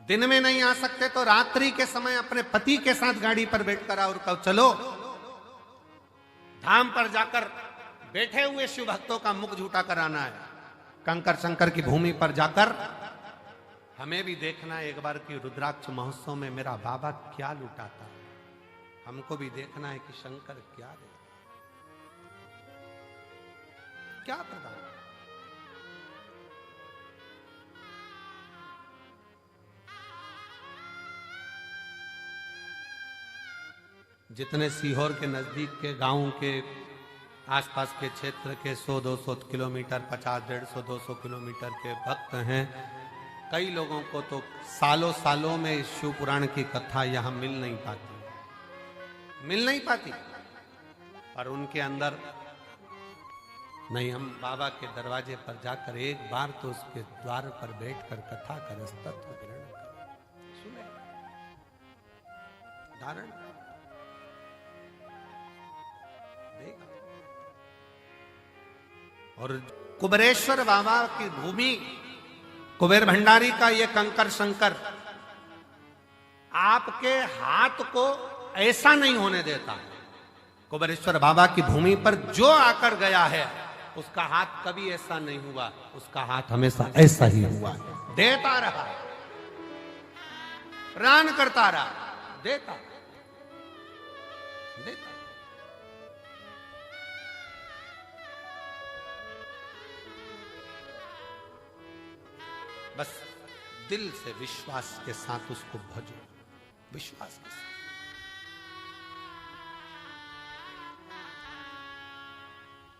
दिन में नहीं आ सकते तो रात्रि के समय अपने पति के साथ गाड़ी पर बैठकर आओ और कहो चलो धाम पर जाकर बैठे हुए शिव भक्तों का मुख झूठा कराना है। कंकर शंकर की भूमि पर जाकर हमें भी देखना है एक बार कि रुद्राक्ष महोत्सव में मेरा बाबा क्या लुटाता है। हमको भी देखना है कि शंकर क्या दे, क्या प्रदान। जितने सीहोर के नजदीक के गांवों के आसपास के क्षेत्र के 100-200 किलोमीटर 50-150 200 किलोमीटर के भक्त हैं, कई लोगों को तो सालों सालों में इस शिव पुराण की कथा यहाँ मिल नहीं पाती, पर उनके अंदर नहीं। हम बाबा के दरवाजे पर जाकर एक बार तो उसके द्वार पर बैठकर कथा का रसतत्व ग्रहण करें, सुने, धारण देगा। और कुबेरेश्वर बाबा की भूमि, कुबेर भंडारी का ये कंकर शंकर आपके हाथ को ऐसा नहीं होने देता। कुबेरेश्वर बाबा की भूमि पर जो आकर गया है उसका हाथ कभी ऐसा नहीं हुआ, उसका हाथ हमेशा ऐसा ही हुआ, देता रहा, प्राण करता रहा, देता देता। बस दिल से विश्वास के साथ उसको भजो, विश्वास के साथ।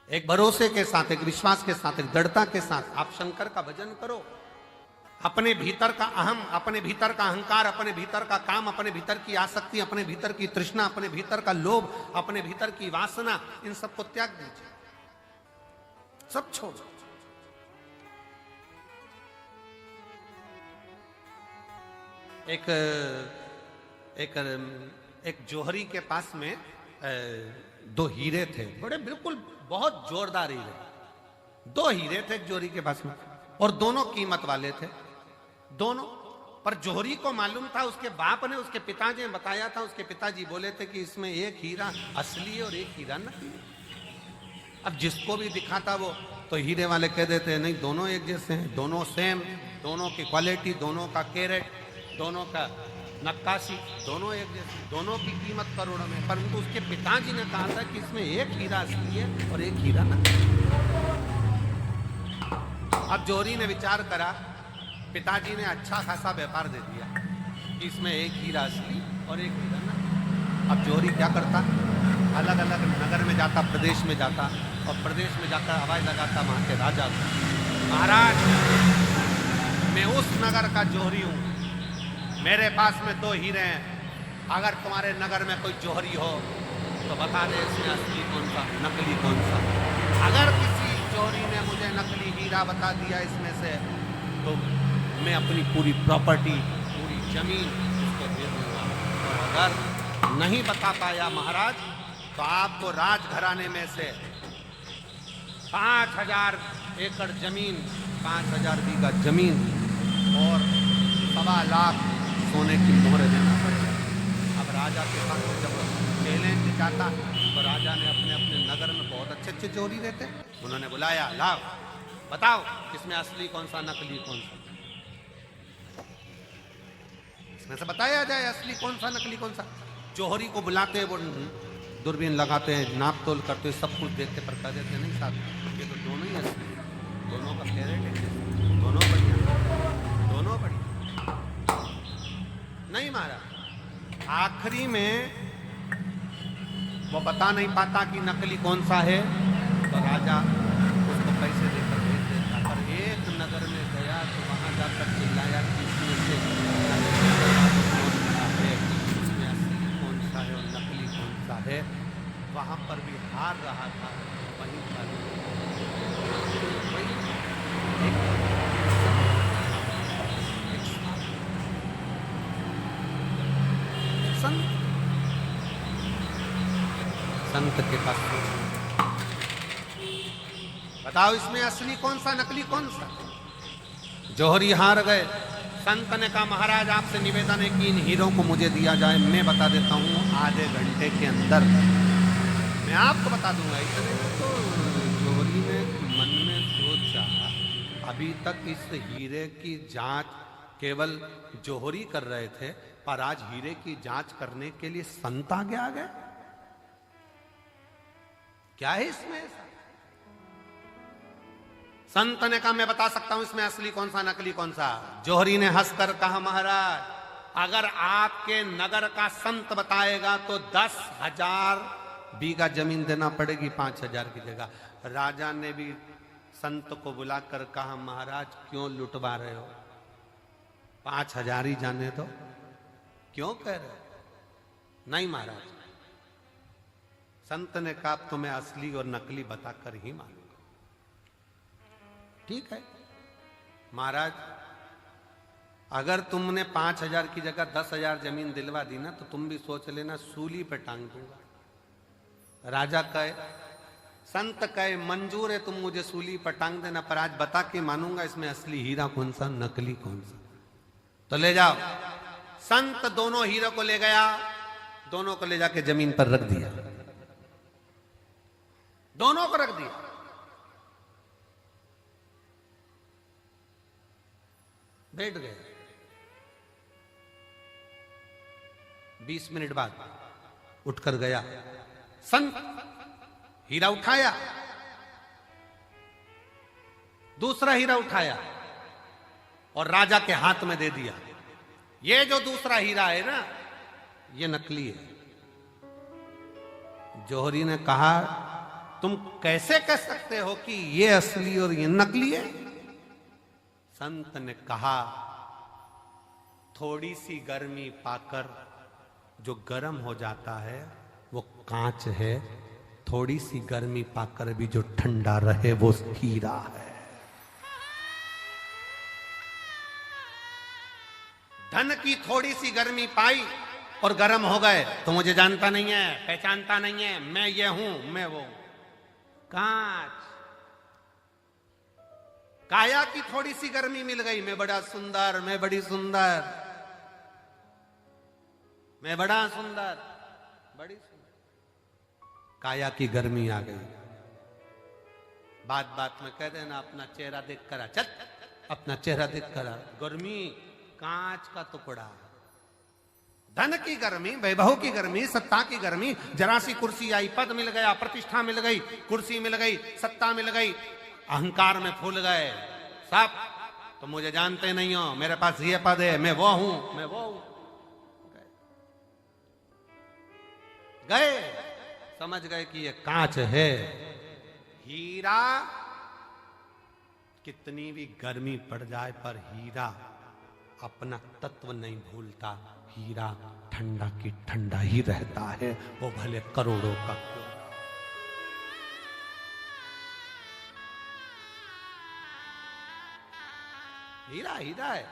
एक भरोसे के साथ, एक विश्वास के साथ, एक दृढ़ता के साथ आप शंकर का भजन करो। अपने भीतर का अहम, अपने भीतर का अहंकार, अपने भीतर का काम, अपने भीतर की आसक्ति, अपने भीतर की तृष्णा, अपने भीतर का लोभ, अपने भीतर की वासना, इन सबको त्याग दीजिए, सब छोड़। एक जौहरी के पास में दो हीरे थे, बड़े बिल्कुल बहुत जोरदार हीरे। दो हीरे थे एक जौहरी के पास में और दोनों कीमत वाले थे, दोनों। पर जौहरी को मालूम था, उसके बाप ने, उसके पिताजी ने बताया था, उसके पिताजी बोले थे कि इसमें एक हीरा असली है और एक हीरा नकली। अब जिसको भी दिखाता वो तो हीरे वाले कह देते हैं नहीं दोनों एक जैसे हैं, दोनों सेम, दोनों की क्वालिटी, दोनों का कैरेट, दोनों का नक्काशी, दोनों एक जैसे, दोनों की कीमत करोड़ों में। परंतु उसके पिताजी ने कहा था कि इसमें एक हीरा असली है और एक हीरा नकली। अब जौहरी ने विचार करा, पिताजी ने अच्छा खासा व्यापार दे दिया कि इसमें एक हीरा असली और एक हीरा नकली। अब जौहरी क्या करता, अलग अलग नगर में जाता, प्रदेश में जाता और प्रदेश में जाकर आवाज लगाता वहां के राजा को, महाराज मैं उस नगर का जौहरी हूं, मेरे पास में दो हीरे हैं, अगर तुम्हारे नगर में कोई जौहरी हो तो बता दे इसमें असली कौन सा नकली कौन सा। अगर किसी जौहरी ने मुझे नकली हीरा बता दिया इसमें से तो मैं अपनी पूरी प्रॉपर्टी, पूरी जमीन उसको दे दूंगा। और अगर नहीं बता पाया महाराज तो आपको राजघराने में से 5000 एकड़ जमीन, 5000 बीघा जमीन और 1.25 लाख सोने की मोहर देना पड़ेगा। अब राजा के पास जब चैलेंज जाता तो राजा ने अपने अपने नगर में बहुत अच्छे अच्छे जौहरी रहते, उन्होंने बुलाया, लाओ बताओ इसमें असली कौन सा नकली कौन सा, इसमें से बताया जाए असली कौन सा नकली कौन सा। जौहरी को बुलाते, वो दूरबीन लगाते हैं, नाप तोल करते, सब कुछ देखते पर कह देते नहीं साहब ये तो दोनों ही असली, दोनों का कैरेट है, दोनों बढ़िया, दोनों बढ़िया। नहीं मारा, आखिरी में वो बता नहीं पाता कि नकली कौन सा है तो राजा उसको पैसे देकर भेज देता। पर एक नगर में गया तो वहां जाकर चिल्लाया कि इसमें से इसमें असली कौन सा है और नकली कौन सा है। वहां पर भी हार रहा था, वहीं पर संत के पास बताओ इसमें असली कौन सा नकली कौन सा। जौहरी हार गए, संत ने कहा महाराज आपसे निवेदन है कि इन हीरों को मुझे दिया जाए, मैं बता देता हूँ आधे घंटे के अंदर मैं आपको बता दूंगा। इतने में तो जोहरी ने मन में सोचा अभी तक इस हीरे की जांच केवल जोहरी कर रहे थे, पर आज हीरे की जांच करने के लिए संत आगे आ गए। क्या है इसमें ऐसा? संत ने कहा मैं बता सकता हूं इसमें असली कौन सा नकली कौन सा। जोहरी ने हंसकर कहा महाराज अगर आपके नगर का संत बताएगा तो 10,000 बीघा जमीन देना पड़ेगी 5,000 की जगह। राजा ने भी संत को बुलाकर कहा महाराज क्यों लुटवा रहे हो, 5,000 ही जाने दो। क्यों कह रहे हो? नहीं महाराज। संत ने कहा तो मैं असली और नकली बताकर ही मानूंगा। ठीक है महाराज, अगर तुमने 5,000 की जगह 10,000 जमीन दिलवा दी ना तो तुम भी सोच लेना सूली पे टांग दूंगा। राजा कहे, संत कहे मंजूर है तुम मुझे सूली पर टांग देना, पर आज बता के मानूंगा इसमें असली हीरा कौन सा नकली कौन सा। तो ले जाओ। संत दोनों हीरो को ले गया, दोनों को ले जाके जमीन पर रख दिया, दोनों को रख दिया। बैठ गए। 20 मिनट बाद उठकर गया संत, हीरा उठाया, दूसरा हीरा उठाया और राजा के हाथ में दे दिया। ये जो दूसरा हीरा है ना ये नकली है। जोहरी ने कहा तुम कैसे कह सकते हो कि ये असली और ये नकली है? संत ने कहा थोड़ी सी गर्मी पाकर जो गर्म हो जाता है वो कांच है, थोड़ी सी गर्मी पाकर भी जो ठंडा रहे वो हीरा है। धन की थोड़ी सी गर्मी पाई और गर्म हो गए तो मुझे जानता नहीं है, पहचानता नहीं है, मैं ये हूं मैं वो। कांच, काया की थोड़ी सी गर्मी मिल गई, मैं बड़ा सुंदर, मैं बड़ी सुंदर, मैं बड़ा सुंदर, बड़ी सुंदर। काया की गर्मी आ गई। बात बात में कह देना अपना चेहरा देख कर आ, चल अपना चेहरा देख कर आ। गर्मी कांच का टुकड़ा। धन की गर्मी, वैभव की गर्मी, सत्ता की गर्मी, जरा सी कुर्सी आई, पद मिल गया, प्रतिष्ठा मिल गई, कुर्सी मिल गई, सत्ता मिल गई, अहंकार में फूल गए सब। तो मुझे जानते नहीं हो, मेरे पास ये पद है, मैं वो हूं, मैं वो हूं। गए, समझ गए कि ये कांच है। हीरा कितनी भी गर्मी पड़ जाए पर हीरा अपना तत्व नहीं भूलता। हीरा ठंडा की ठंडा ही रहता है, वो भले करोड़ों का क्यों। हीरा हीरा है,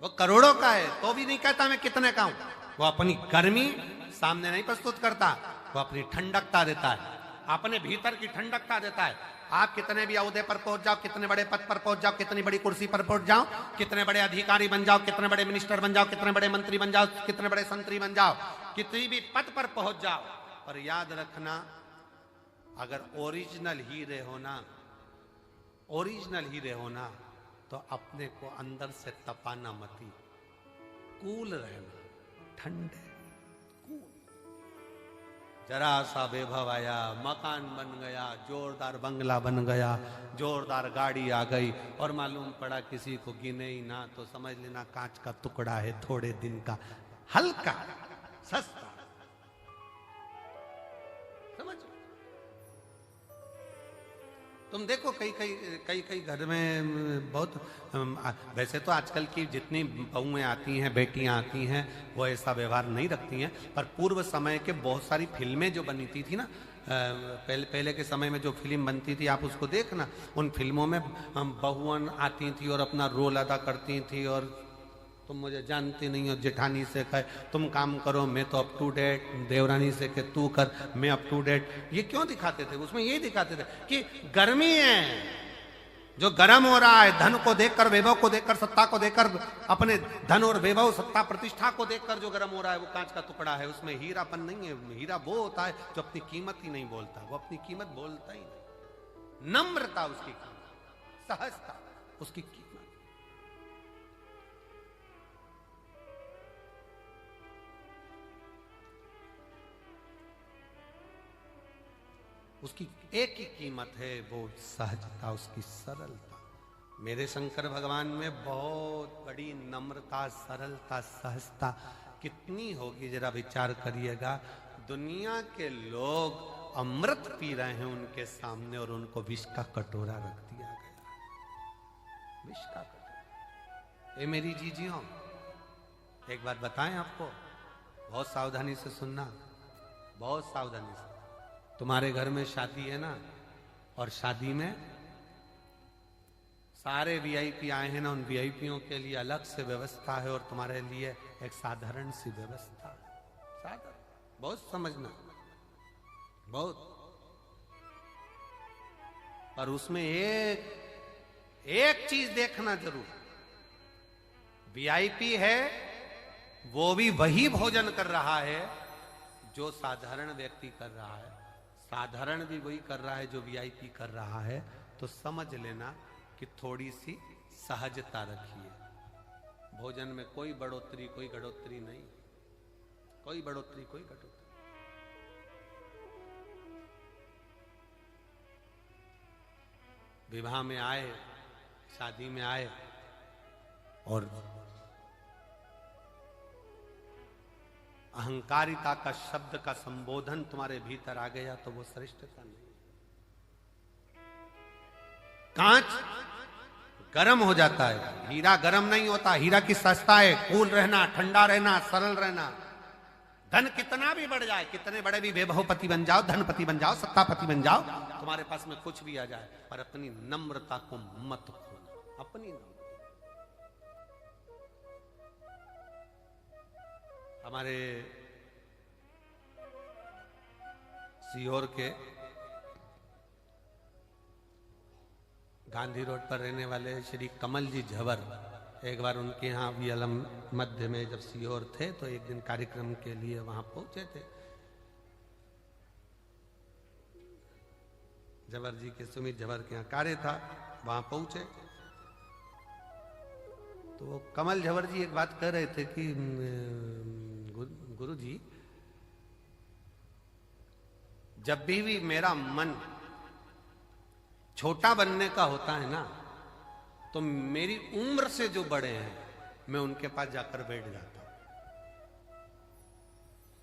वो करोड़ों का है तो भी नहीं कहता मैं कितने का हूं। वो अपनी गर्मी सामने नहीं प्रस्तुत करता, वो अपनी ठंडकता देता है, अपने भीतर की ठंडकता देता है। आप कितने भी औहदे पर पहुंच जाओ, कितने बड़े पद पर पहुंच जाओ, कितनी बड़ी कुर्सी पर पहुंच जाओ, कितने बड़े अधिकारी बन जाओ, कितने बड़े मिनिस्टर बन जाओ, कितने बड़े मंत्री बन जाओ, कितने बड़े संतरी बन जाओ, कितनी भी पद पर पहुंच जाओ, पर याद रखना अगर ओरिजिनल हीरे होना, ओरिजिनल हीरे होना तो अपने को अंदर से तपाना मती, कूल रहना, ठंडे कूल। जरा सा वैभव आया, मकान बन गया, जोरदार बंगला बन गया, जोरदार गाड़ी आ गई और मालूम पड़ा किसी को गिने ही ना तो समझ लेना कांच का टुकड़ा है, थोड़े दिन का, हल्का सस्ता। समझ तुम देखो कई घर में बहुत, वैसे तो आजकल की जितनी बहुएं आती हैं, बेटियां आती हैं, वो ऐसा व्यवहार नहीं रखती हैं, पर पूर्व समय के बहुत सारी फिल्में जो बनती थी ना, पहले के समय में जो फिल्म बनती थी आप उसको देखना, उन फिल्मों में बहुआं आती थी और अपना रोल अदा करती थी और तुम मुझे जानती नहीं हो, जेठानी से कहे तुम काम करो मैं तो अप टू डेट, देवरानी से कहे तू कर मैं अप टू डेट। ये क्यों दिखाते थे? उसमें ये दिखाते थे कि गर्मी है, जो गर्म हो रहा है धन को देखकर, वैभव को देखकर, सत्ता को देखकर, अपने धन और वैभव, सत्ता, प्रतिष्ठा को देखकर जो गर्म हो रहा है वो कांच का टुकड़ा है, उसमें हीरापन नहीं है। हीरा वो होता है जो अपनी कीमत ही नहीं बोलता, वो अपनी कीमत बोलता ही नहीं। नम्रता उसकी कीमत, सहजता उसकी कीमत। उसकी एक ही कीमत है, वो सहजता, उसकी सरलता। मेरे शंकर भगवान में बहुत बड़ी नम्रता, सरलता, सहजता कितनी होगी जरा विचार करिएगा। दुनिया के लोग अमृत पी रहे हैं उनके सामने और उनको विष का कटोरा रख दिया गया। विष का कटोरा। ये मेरी जीजियों, एक बात बताएं आपको, बहुत सावधानी से सुनना, बहुत सावधानी से। तुम्हारे घर में शादी है ना, और शादी में सारे वीआईपी आए हैं ना, उन वीआईपीओं के लिए अलग से व्यवस्था है और तुम्हारे लिए एक साधारण सी व्यवस्था है। साधारण, बहुत समझना, बहुत। पर उसमें एक चीज देखना जरूर, वीआईपी है वो भी वही भोजन कर रहा है जो साधारण व्यक्ति कर रहा है, साधारण भी वही कर रहा है जो वीआईपी कर रहा है। तो समझ लेना कि थोड़ी सी सहजता रखिए। भोजन में कोई बढ़ोतरी, कोई घटोतरी नहीं, कोई बढ़ोतरी, कोई घटोतरी। विवाह में आए, शादी में आए और अहंकारिता का शब्द का संबोधन तुम्हारे भीतर आ गया तो वो श्रेष्ठता नहीं। कांच गर्म हो जाता है, हीरा गर्म नहीं होता। हीरा की सस्ता है, कूल रहना, ठंडा रहना, सरल रहना। धन कितना भी बढ़ जाए, कितने बड़े भी वैभवपति बन जाओ, धनपति बन जाओ, सत्तापति बन जाओ, तुम्हारे पास में कुछ भी आ जाए, पर अपनी नम्रता को मत खोना। अपनी नम्रता। हमारे सीहोर के गांधी रोड पर रहने वाले श्री कमल जी झवर, एक बार उनके यहाँ भी अलम मध्य में जब सीहोर थे तो एक दिन कार्यक्रम के लिए वहां पहुंचे थे। झवर जी के, सुमित झवर के यहाँ कार्य था, वहां पहुंचे तो कमल झवर जी एक बात कह रहे थे कि गुरु जी, जब भी मेरा मन छोटा बनने का होता है ना, तो मेरी उम्र से जो बड़े हैं मैं उनके पास जाकर बैठ जाता हूं।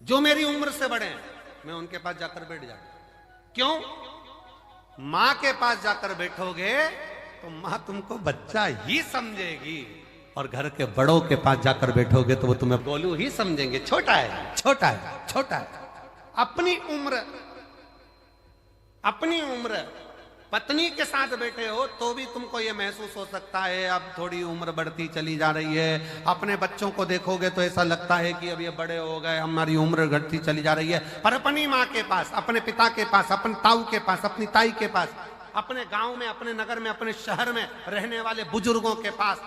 जो मेरी उम्र से बड़े हैं मैं उनके पास जाकर बैठ जाता हूं। क्यों? मां के पास जाकर बैठोगे तो मां तुमको बच्चा ही समझेगी, और घर के बड़ों के पास जाकर बैठोगे तो वो तुम्हें गोलू ही समझेंगे। छोटा है, छोटा है, छोटा है। अपनी उम्र पत्नी के साथ बैठे हो तो भी तुमको ये महसूस हो सकता है अब थोड़ी उम्र बढ़ती चली जा रही है। अपने बच्चों को देखोगे तो ऐसा लगता है कि अब ये बड़े हो गए, हमारी उम्र घटती चली जा रही है। पर अपनी माँ के पास, अपने पिता के पास, अपने ताऊ के पास, अपनी ताई के पास, अपने गांव में, अपने नगर में, अपने शहर में रहने वाले बुजुर्गों के पास